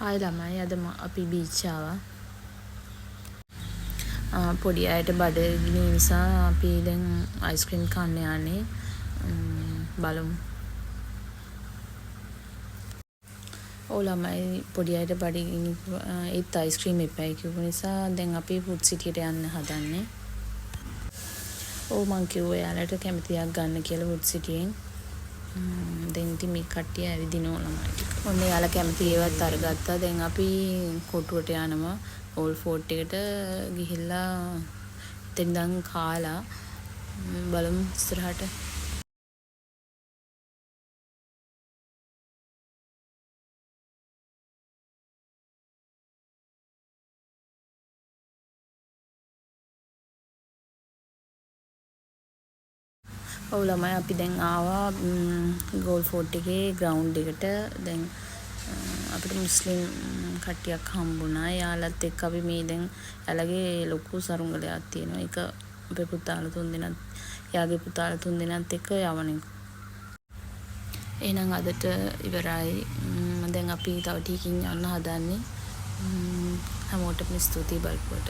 Hi ළමයි අද අපි බීච් ආවා. පොඩි අයට බඩගිනි නිසා අපි දැන් අයිස්ක්‍රීම් කන්න යන්නේ. බලමු. ඔව් ළමයි පොඩි අයට බඩගිනි ඒත් අයිස්ක්‍රීම් එපයි කිව්ව නිසා දැන් අපි ෆුඩ් සිටියට යන්න හදන්නේ. ඔව් මං කිව්වා එයාලට කැමති එකක් ගන්න කියලා ෆුඩ් සිටියෙන්. දැන් ඉතින් මේ කට්ටිය ඇවිදිනවා ළමයි ටික. ඔන්න එයාලා කැමති ඒවත් අරගත්තා. දැන් අපි කොටුවට යනවා. ඕල් ෆෝර්ට් එකට ගිහිල්ලා එතෙන් ඉඳන් කාලා බලමු ඉස්සරහට. ඔව් ළමයි අපි දැන් ආවා ගෝල් ෆෝර්ට් එකේ ග්‍රවුන්ඩ් එකට. දැන් අපිට මුස්ලිම් කට්ටියක් හම්බුණා. එයාලත් එක්ක අපි මේ දැන් එයාලගේ ලොකු සරුංගලයක් තියෙනවා. ඒක අපේ පුතාලා තුන්දෙනාත් එයාගේ පුතාලා තුන්දෙනාත් එක්ක යවන එක. එහෙනම් අදට ඉවරයි. දැන් අපි තව ටිකකින් යන්න හදන්නේ. හැමෝටම ස්තුතියි බලපුවට.